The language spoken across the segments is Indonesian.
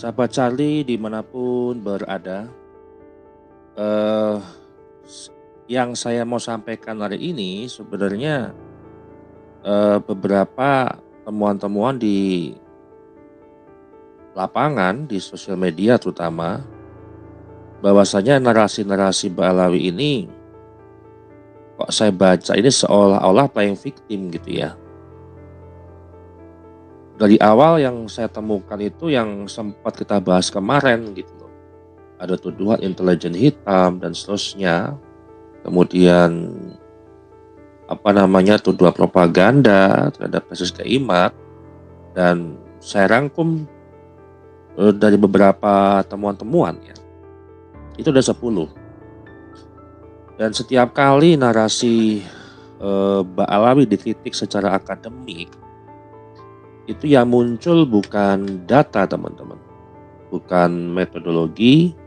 Sahabat Charlie dimanapun berada, eh, yang saya mau sampaikan hari ini sebenarnya beberapa temuan-temuan di lapangan, di sosial media terutama, bahwasanya narasi-narasi Mbak Alawi ini kok saya baca ini seolah-olah playing victim gitu ya. Dari awal yang saya temukan itu yang sempat kita bahas kemarin gitu loh. Ada tuduhan intelijen hitam dan seterusnya. Kemudian tuduhan propaganda terhadap kasus Keimat, dan saya rangkum dari beberapa temuan-temuan ya. Itu ada 10. Dan setiap kali narasi Mbak Alawi dikritik secara akademik, itu yang muncul bukan data teman-teman, bukan metodologi,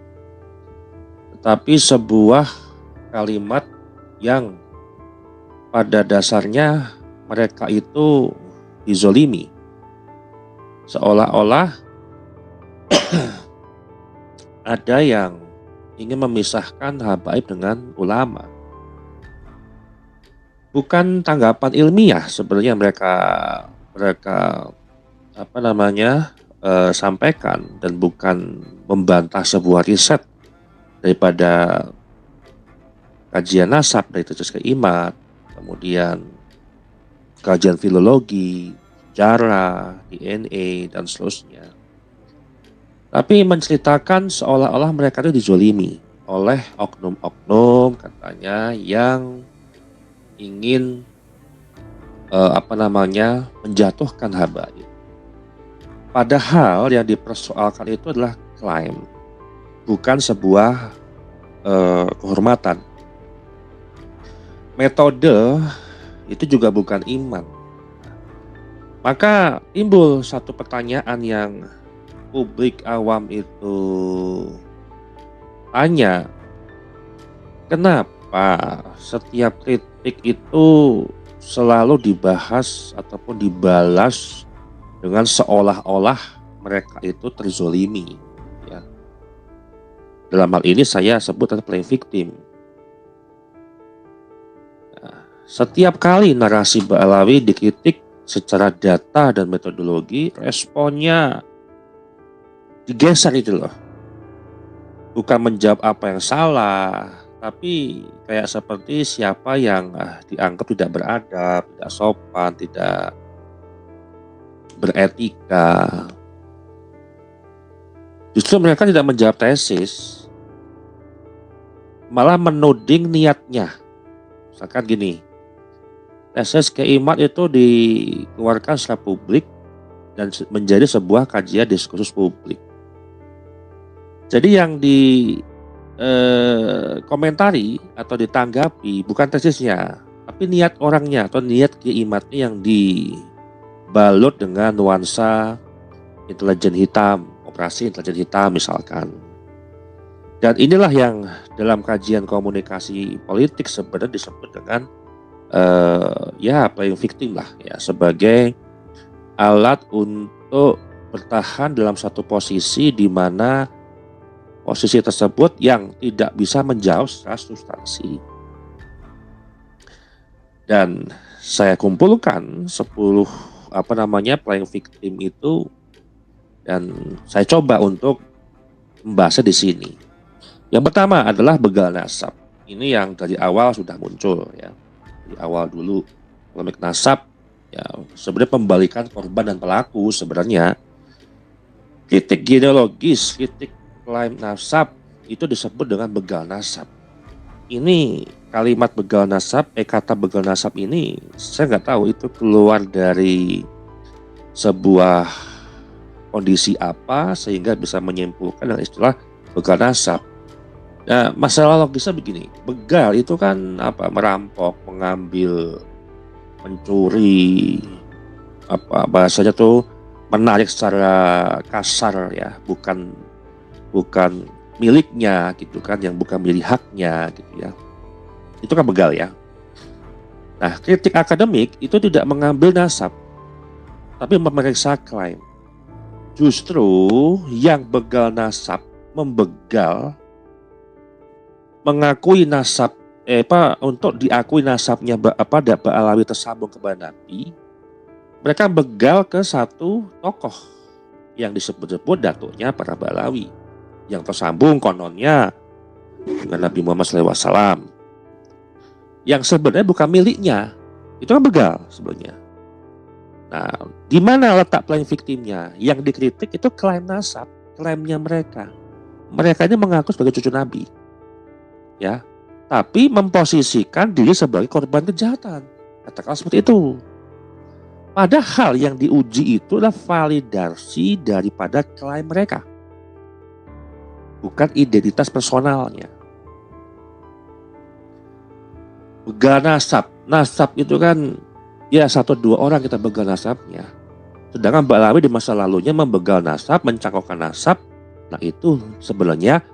tetapi sebuah kalimat yang pada dasarnya mereka itu dizolimi. Seolah-olah ada yang ingin memisahkan habaib dengan ulama. Bukan tanggapan ilmiah sebenarnya mereka sampaikan, dan bukan membantah sebuah riset daripada kajian nasab dari tesis Keimat, kemudian kajian filologi, sejarah, DNA, dan seterusnya. Tapi menceritakan seolah-olah mereka itu dizolimi oleh oknum-oknum katanya yang ingin menjatuhkan habaib. Padahal yang dipersoalkan itu adalah klaim, bukan sebuah kehormatan. Metode itu juga bukan iman. Maka timbul satu pertanyaan yang publik awam itu tanya, kenapa setiap kritik itu selalu dibahas ataupun dibalas dengan seolah-olah mereka itu terzolimi ya. Dalam hal ini saya sebut adalah playing victim. Nah, setiap kali narasi Mbak Alawi dikritik secara data dan metodologi, responnya digeser itu loh. Bukan menjawab apa yang salah, tapi kayak seperti siapa yang dianggap tidak beradab, tidak sopan, tidak beretika. Justru mereka tidak menjawab tesis, malah menuding niatnya. Misalkan gini, tesis Keimat itu dikeluarkan secara publik dan menjadi sebuah kajian diskursus publik. Jadi yang komentari atau ditanggapi bukan tesisnya, tapi niat orangnya atau niat Keimatnya yang dibalut dengan nuansa intelijen hitam, operasi intelijen hitam misalkan. Dan inilah yang dalam kajian komunikasi politik sebenarnya disebut dengan playing victim lah ya, sebagai alat untuk bertahan dalam satu posisi di mana posisi tersebut yang tidak bisa menjawab secara substansi. Dan saya kumpulkan 10 playing victim itu, dan saya coba untuk membahasnya di sini. Yang pertama adalah begal nasab. Ini yang dari awal sudah muncul ya. Dari awal dulu polemik nasab ya, sebenarnya pembalikan korban dan pelaku sebenarnya. Kritik genealogis, kritik klaim nasab itu disebut dengan begal nasab. Ini kalimat begal nasab, kata begal nasab ini saya nggak tahu itu keluar dari sebuah kondisi apa sehingga bisa menyimpulkan dengan istilah begal nasab. Nah, masalah logisnya begini, begal itu kan merampok, mengambil, mencuri, bahasanya tuh menarik secara kasar ya, bukan miliknya gitu kan, yang bukan menjadi haknya gitu ya. Itu kan begal ya. Nah, kritik akademik itu tidak mengambil nasab, tapi memeriksa klaim. justru yang begal nasab membegal mengakui nasab untuk diakui nasabnya Ba'alawi tersambung kepada Nabi, mereka begal ke satu tokoh yang disebut-sebut datuknya para Ba'alawi yang tersambung kononnya dengan Nabi Muhammad SAW yang sebenarnya bukan miliknya. Itu kan begal sebenarnya. Nah, di mana letak playing victimnya? Yang dikritik itu klaim nasab, klaimnya mereka. Mereka ini mengaku sebagai cucu Nabi, ya, tapi memposisikan diri sebagai korban kejahatan. Katakanlah seperti itu. Padahal yang diuji itu adalah validasi daripada klaim mereka, bukan identitas personalnya. Begal nasab. Nasab itu kan ya 1-2 orang kita begal nasabnya. Sedangkan Ba'alawi di masa lalunya membegal nasab, mencangkokkan nasab. Nah itu sebenarnya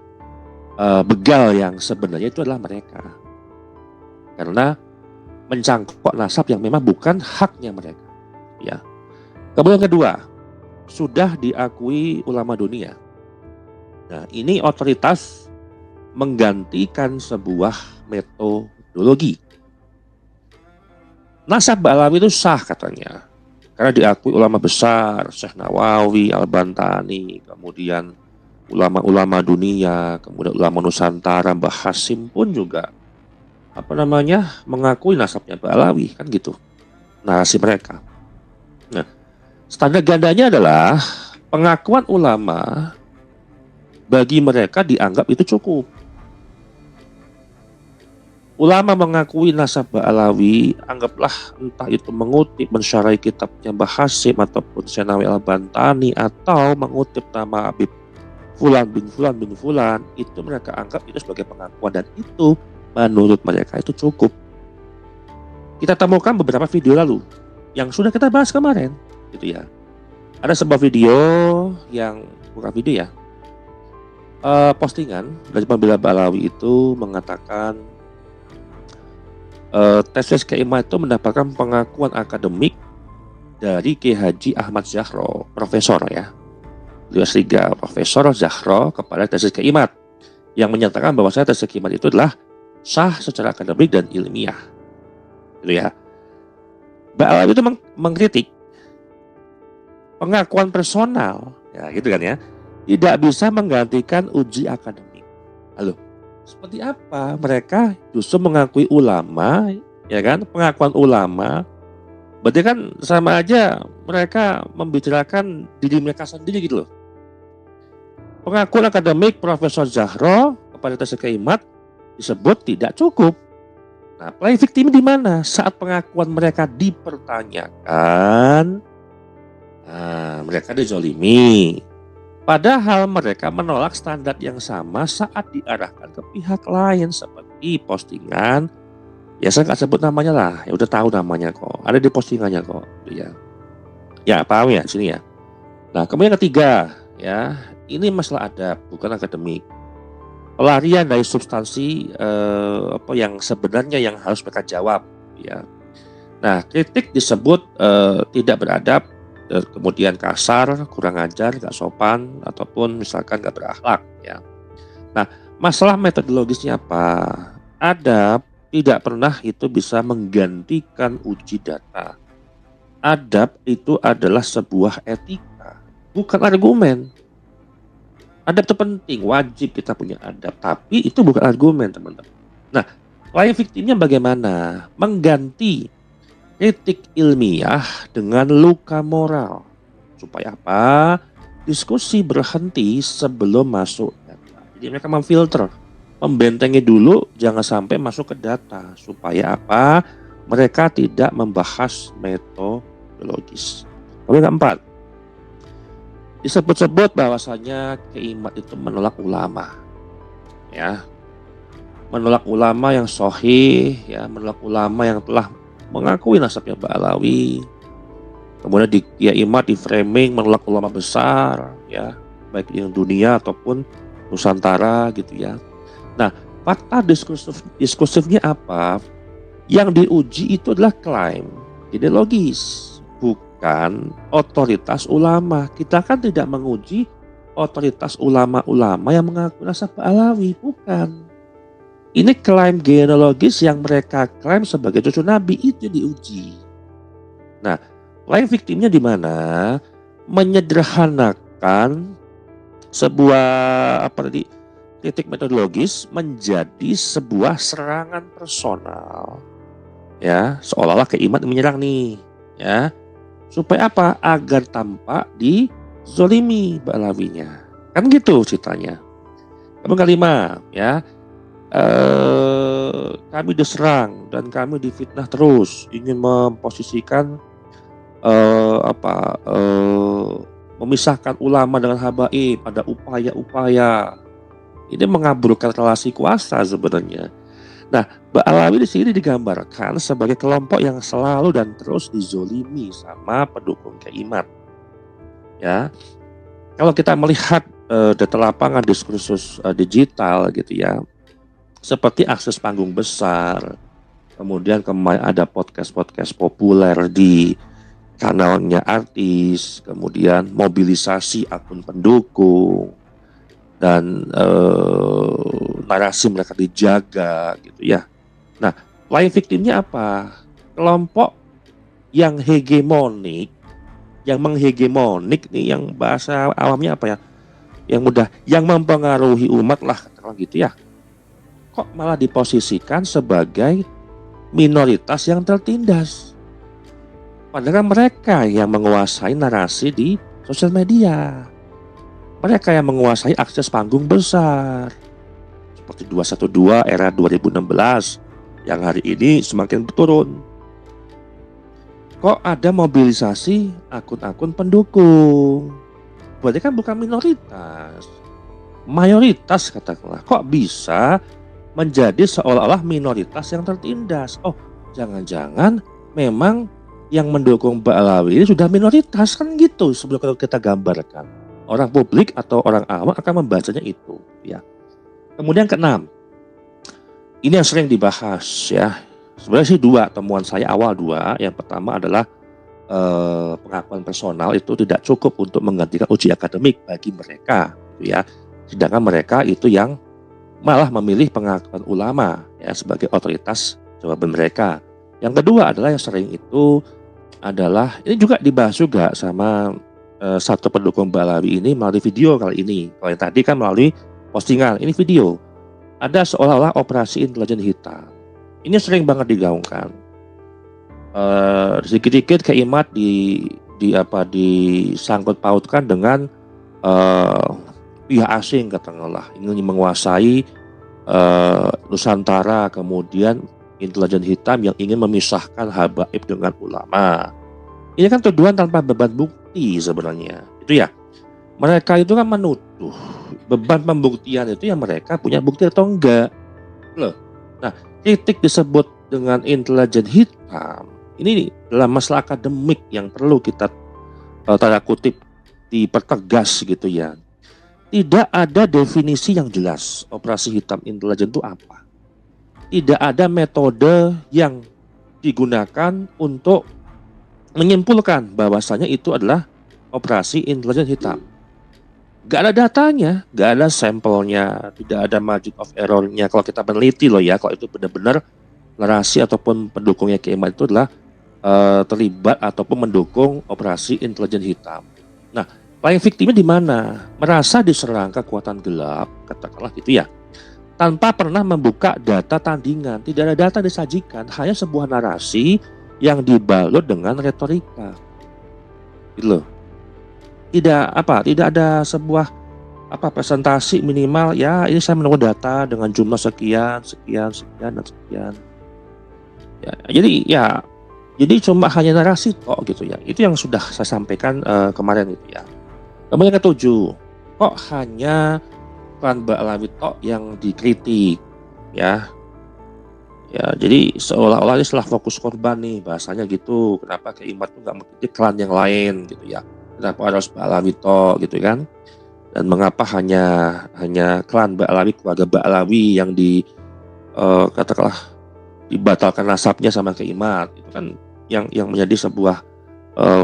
begal yang sebenarnya itu adalah mereka. Karena mencangkok nasab yang memang bukan haknya mereka. Ya. Kemudian kedua, sudah diakui ulama dunia. Nah ini otoritas menggantikan sebuah metodologi. Nasab Ba'alawi itu sah katanya, karena diakui ulama besar, Syekh Nawawi, Al-Bantani, kemudian ulama-ulama dunia, kemudian ulama Nusantara, Mbah Hasim pun juga mengakui nasabnya Ba'alawi, kan gitu narasi mereka. Nah, standar gandanya adalah pengakuan ulama bagi mereka dianggap itu cukup. Ulama mengakui nasab Ba'alawi, anggaplah entah itu mengutip mensyarai kitabnya Mbah Hasim ataupun Syekh Nawawi Al-Bantani atau mengutip nama Habib Fulan bin Fulan bin Fulan, itu mereka anggap itu sebagai pengakuan dan itu menurut mereka itu cukup. Kita temukan beberapa video lalu yang sudah kita bahas kemarin, gitu ya. Ada sebuah video yang bukan video ya, postingan dari pembela Ba'alawi itu mengatakan tesis Keimat itu mendapatkan pengakuan akademik dari Kiai Haji Ahmad Zahro, profesor ya, beliau S3, Profesor Zahro kepada tesis Keimat yang menyatakan bahwasanya tesis Keimat itu adalah sah secara akademik dan ilmiah, gitu ya. Ba'alawi itu mengkritik pengakuan personal, ya gitu kan ya, tidak bisa menggantikan uji akademik. Halo. Seperti apa mereka justru mengakui ulama, ya kan? Pengakuan ulama, berarti kan sama aja mereka membicarakan diri mereka sendiri gitu loh. Pengakuan akademik Profesor Zahro kepada tesis Keimat disebut tidak cukup. Nah, playing victim di mana? Saat pengakuan mereka dipertanyakan, mereka dizolimi. Padahal mereka menolak standar yang sama saat diarahkan ke pihak lain seperti postingan. Ya saya nggak sebut namanya lah, ya udah tahu namanya kok. Ada di postingannya kok, ya. Ya paham ya sini ya. Nah kemudian ketiga, ya ini masalah adab bukan akademik. Pelarian dari substansi yang sebenarnya yang harus mereka jawab, ya. Nah kritik disebut tidak beradab. Kemudian kasar, kurang ajar, gak sopan, ataupun misalkan gak berakhlak ya. Nah, masalah metodologisnya apa? Adab tidak pernah itu bisa menggantikan uji data. Adab itu adalah sebuah etika, bukan argumen. Adab itu penting, wajib kita punya adab, tapi itu bukan argumen teman-teman. Nah, playing victimnya bagaimana? Mengganti kritik ilmiah dengan luka moral. Supaya apa? Diskusi berhenti sebelum masuk data. Jadi mereka memfilter, membentengi dulu jangan sampai masuk ke data. Supaya apa? Mereka tidak membahas metodologis. Kemudian keempat, disebut-sebut bahwasanya Keimat itu menolak ulama. Ya. Menolak ulama yang sahih, ya, menolak ulama yang telah mengakui nasabnya Ba'alawi. Kemudian di Keimat di framing menolak ulama besar, ya, baik yang dunia ataupun Nusantara gitu ya. Nah, fakta diskursifnya apa? Yang diuji itu adalah klaim ideologis, bukan mengujikan otoritas ulama. Kita kan tidak menguji otoritas ulama-ulama yang mengaku nasab Alawi, bukan. Ini klaim genealogis yang mereka klaim sebagai cucu Nabi, itu diuji. Nah, klaim victimnya di mana? Menyederhanakan sebuah titik metodologis menjadi sebuah serangan personal. Ya, seolah-olah Kiai Imad menyerang nih, ya. Supaya apa? Agar tampak dizolimi Ba'alawinya. Kan gitu ceritanya. Yang kelima, ya. Kami diserang dan kami difitnah terus, ingin memposisikan memisahkan ulama dengan habaib, ada upaya-upaya. Ini mengaburkan relasi kuasa sebenarnya. Nah, Ba'alawi di sini digambarkan sebagai kelompok yang selalu dan terus dizolimi sama pendukung Kiai Imad. Ya, kalau kita melihat data lapangan diskursus digital gitu ya, seperti akses panggung besar, kemudian kemarin ada podcast-podcast populer di kanalnya artis, kemudian mobilisasi akun pendukung, dan narasi mereka dijaga gitu ya. Nah, klaim victimnya apa? Kelompok yang hegemonik, yang menghegemonik nih, yang bahasa awamnya apa ya? Yang mudah, yang mempengaruhi umat lah, katakanlah gitu ya. Kok malah diposisikan sebagai minoritas yang tertindas? Padahal mereka yang menguasai narasi di sosial media. Mereka yang menguasai akses panggung besar. Seperti 212 era 2016 yang hari ini semakin turun. Kok ada mobilisasi akun-akun pendukung? Berarti kan bukan minoritas, mayoritas katakanlah. Kok bisa menjadi seolah-olah minoritas yang tertindas? Oh, jangan-jangan memang yang mendukung Ba'alawi ini sudah minoritas, kan gitu sebelum kita gambarkan. Orang publik atau orang awam akan membacanya itu, ya. Kemudian keenam, ini yang sering dibahas ya. Sebenarnya sih dua, temuan saya awal dua. Yang pertama adalah pengakuan personal itu tidak cukup untuk menggantikan uji akademik bagi mereka, gitu ya. Sedangkan mereka itu yang malah memilih pengakuan ulama ya sebagai otoritas jawaban mereka. Yang kedua adalah yang sering itu adalah, ini juga dibahas juga sama satu pendukung Ba'alawi ini melalui video kali ini. Kalau yang tadi kan melalui postingan, ini video. Ada seolah-olah operasi intelijen hitam. Ini sering banget digaungkan. Sedikit-sedikit Kiai Imad disangkut pautkan dengan pihak asing katakanlah, ingin menguasai Nusantara, kemudian intelijen hitam yang ingin memisahkan habaib dengan ulama. Ini kan tuduhan tanpa beban bukti sebenarnya. Itu ya. Mereka itu kan menuduh, beban pembuktian itu yang mereka punya bukti atau enggak. Loh. Nah, titik disebut dengan intelijen hitam ini dalam masalah akademik yang perlu kita tanda kutip dipertegas gitu ya. Tidak ada definisi yang jelas operasi hitam intelijen itu apa. Tidak ada metode yang digunakan untuk menyimpulkan bahwasanya itu adalah operasi intelijen hitam. Gak ada datanya, gak ada sampelnya, tidak ada margin of error-nya. Kalau kita meneliti loh ya, kalau itu benar-benar narasi ataupun pendukungnya Kiai Imad itu adalah terlibat ataupun mendukung operasi intelijen hitam. Nah, paling victimnya di mana? Merasa diserang kekuatan gelap, katakanlah gitu ya, tanpa pernah membuka data tandingan. Tidak ada data disajikan, hanya sebuah narasi yang dibalut dengan retorika. Gitu loh. Tidak ada sebuah presentasi minimal ya, ini saya menunggu data dengan jumlah sekian dan sekian. Ya, jadi cuma hanya narasi kok gitu ya. Itu yang sudah saya sampaikan kemarin itu ya. Kemudian ketujuh, kok hanya klan Ba'alawi tok yang dikritik ya. Ya, jadi seolah-olah ini setelah fokus korban nih bahasanya gitu. Kenapa Kiai Imad tuh nggak mengkritik klan yang lain gitu ya? Kenapa harus Ba'alawi tok gitu kan? Dan mengapa hanya klan Ba'alawi, keluarga Ba'alawi yang katakanlah dibatalkan nasabnya sama Kiai Imad? Itu kan yang menjadi sebuah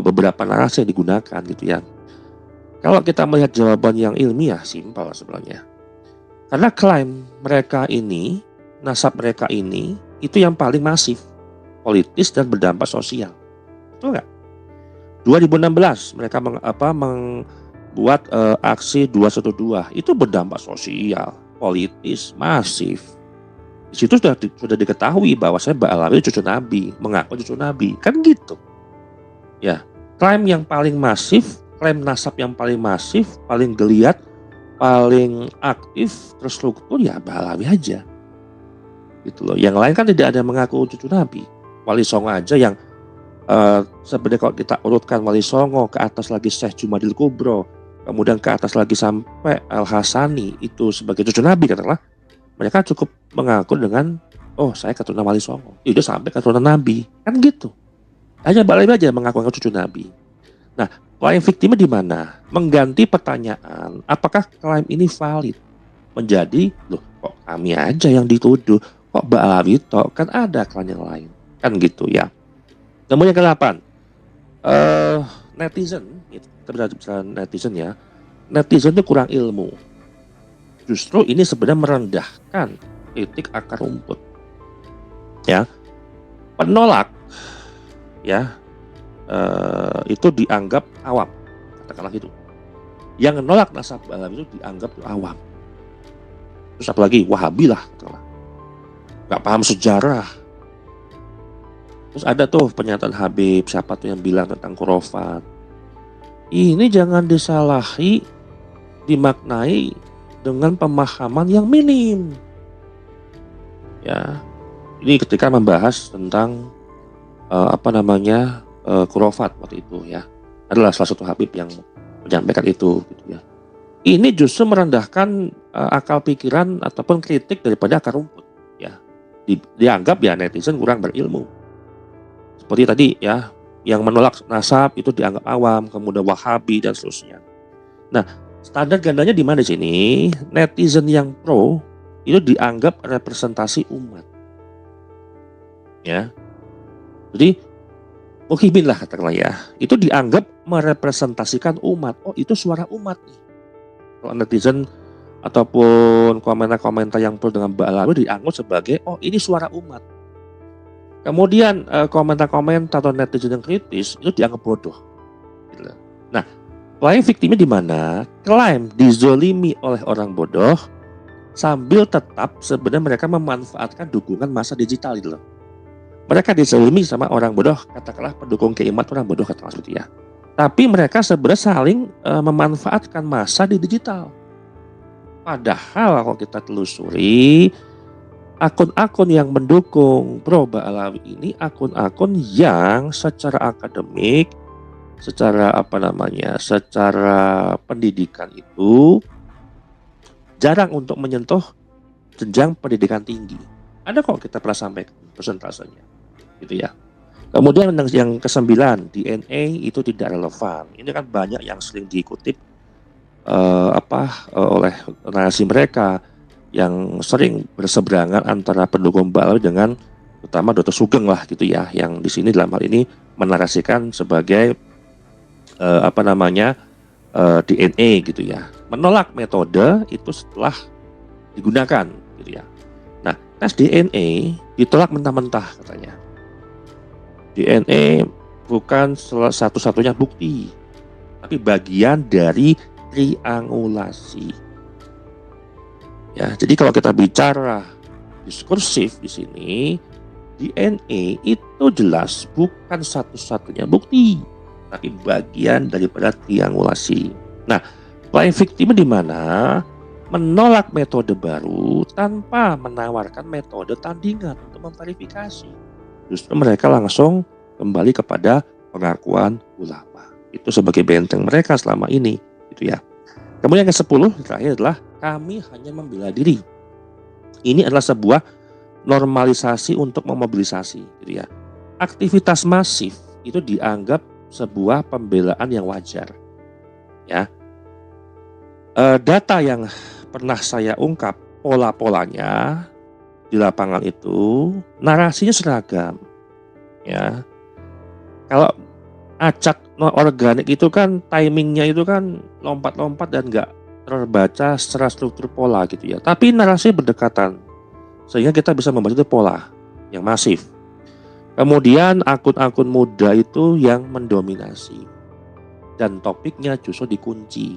beberapa narasi yang digunakan gitu ya. Kalau kita melihat jawaban yang ilmiah, simpel sebenarnya. Karena klaim mereka ini, nasab mereka ini, itu yang paling masif, politis dan berdampak sosial. Betul nggak? 2016 mereka membuat aksi 212, itu berdampak sosial, politis, masif. Di situ sudah diketahui bahwa saya Mbak Alawi cucu Nabi, mengaku cucu Nabi, kan gitu. Ya, klaim yang paling masif, klaim nasab yang paling masif, paling geliat, paling aktif, terstruktur ya Mbak Alawi aja. Gitu loh. Yang lain kan tidak ada yang mengaku cucu Nabi. Wali Songo aja yang sebenarnya kalau kita urutkan Wali Songo, ke atas lagi Syekh Jumadil Kubro, kemudian ke atas lagi sampai Al Hasani itu sebagai cucu Nabi katakanlah, mereka cukup mengaku dengan oh saya keturunan Wali Songo, itu sampai keturunan Nabi, kan gitu. Hanya Mbak aja mengaku cucu Nabi. Nah, klaim victimnya di mana? Mengganti pertanyaan, apakah klaim ini valid? Menjadi, loh kok kami aja yang dituduh, kok Mbak Alawi toh, kan ada klaim yang lain, kan gitu ya. Kemudian yang ke-8, netizen, kita bicara netizen ya, netizen itu kurang ilmu. Justru ini sebenarnya merendahkan kritik akar rumput. Ya, penolak ya itu dianggap awam, katakanlah gitu. Yang menolak nasab Alawi itu dianggap awam. Terus apalagi Wahabi lah, katakanlah. Gak paham sejarah. Terus ada tuh pernyataan Habib, siapa tuh yang bilang tentang khurafat. Ini jangan disalahi, dimaknai dengan pemahaman yang minim. Ya, ini ketika membahas tentang khurafat waktu itu ya, adalah salah satu Habib yang menyampaikan itu gitu ya. Ini justru merendahkan akal pikiran ataupun kritik daripada akar rumput ya. Dianggap ya netizen kurang berilmu. Seperti tadi ya, yang menolak nasab itu dianggap awam, kemudian Wahabi dan seterusnya. Nah, standar gandanya di mana di sini? Netizen yang pro itu dianggap representasi umat. Ya. Jadi Muhyiddin lah katakanlah ya, itu dianggap merepresentasikan umat. Oh, itu suara umat nih. Kalau netizen ataupun komentar-komentar yang pro dengan Mbak Alawi dianggap sebagai oh ini suara umat. Kemudian komentar-komentar atau netizen yang kritis itu dianggap bodoh. Nah, klaim victimnya di mana? Klaim dizolimi oleh orang bodoh sambil tetap sebenarnya mereka memanfaatkan dukungan massa digital gitu loh. Mereka dizolimi sama orang bodoh, katakanlah pendukung Kiai orang bodoh katakanlah seperti ya. Tapi mereka sebenarnya saling memanfaatkan massa di digital. Padahal kalau kita telusuri, akun-akun yang mendukung pro Mbak Alawi ini akun-akun yang secara akademik, secara secara pendidikan itu jarang untuk menyentuh jenjang pendidikan tinggi. Ada kok kita pernah sampaikan persentasenya, gitu ya. Kemudian yang ke-9, DNA itu tidak relevan. Ini kan banyak yang sering dikutip oleh narasi mereka yang sering berseberangan antara pendukung Mbak Alawi dengan utama Dr. Sugeng lah gitu ya, yang di sini dalam hal ini menarasikan sebagai DNA gitu ya, menolak metode itu setelah digunakan gitu ya. Nah, tes DNA ditolak mentah-mentah katanya. DNA bukan satu-satunya bukti, tapi bagian dari triangulasi. Ya, jadi kalau kita bicara diskursif di sini, DNA itu jelas bukan satu-satunya bukti, tapi bagian daripada triangulasi. Nah, klaim victim di mana? Menolak metode baru tanpa menawarkan metode tandingan untuk memverifikasi. Justru mereka langsung kembali kepada pengakuan ulama. Itu sebagai benteng mereka selama ini, gitu ya. Kemudian yang ke-10 terakhir adalah kami hanya membela diri. Ini adalah sebuah normalisasi untuk memobilisasi, gitu ya. Aktivitas masif itu dianggap sebuah pembelaan yang wajar. Ya. Data yang pernah saya ungkap pola-polanya di lapangan itu narasinya seragam. Ya. Kalau acak non organik itu kan timingnya itu kan lompat-lompat dan nggak terbaca secara struktur pola gitu ya. Tapi narasi berdekatan sehingga kita bisa membaca itu pola yang masif. Kemudian akun-akun muda itu yang mendominasi dan topiknya justru dikunci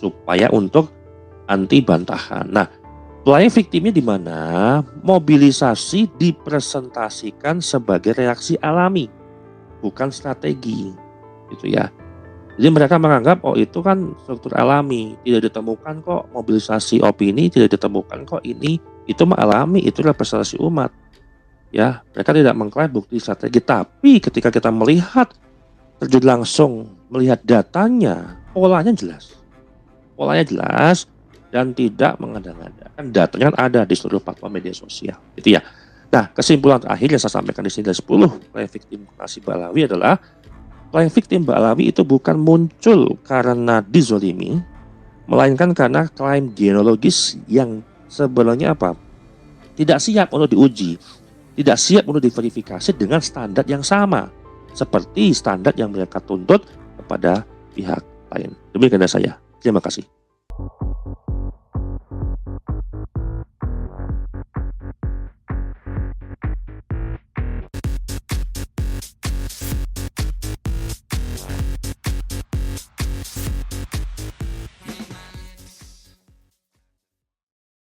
supaya untuk anti bantahan. Nah, playing victimnya di mana mobilisasi dipresentasikan sebagai reaksi alami, bukan strategi, gitu ya. Jadi mereka menganggap oh itu kan struktur alami, tidak ditemukan kok mobilisasi opini, tidak ditemukan kok ini, itu mah alami, itu representasi umat. Ya, mereka tidak mengklaim bukti strategi, tapi ketika kita melihat terjun langsung, melihat datanya, polanya jelas. Polanya jelas dan tidak mengada-ngada. Kan datanya kan ada di seluruh platform media sosial, gitu ya. Nah, kesimpulan terakhir yang saya sampaikan di sini dari 10 playing victim Nasib Ba'alawi adalah playing victim Ba'alawi itu bukan muncul karena dizolimi, melainkan karena klaim genealogis yang sebenarnya apa? Tidak siap untuk diuji, tidak siap untuk diverifikasi dengan standar yang sama seperti standar yang mereka tuntut kepada pihak lain. Demikian dari saya. Terima kasih.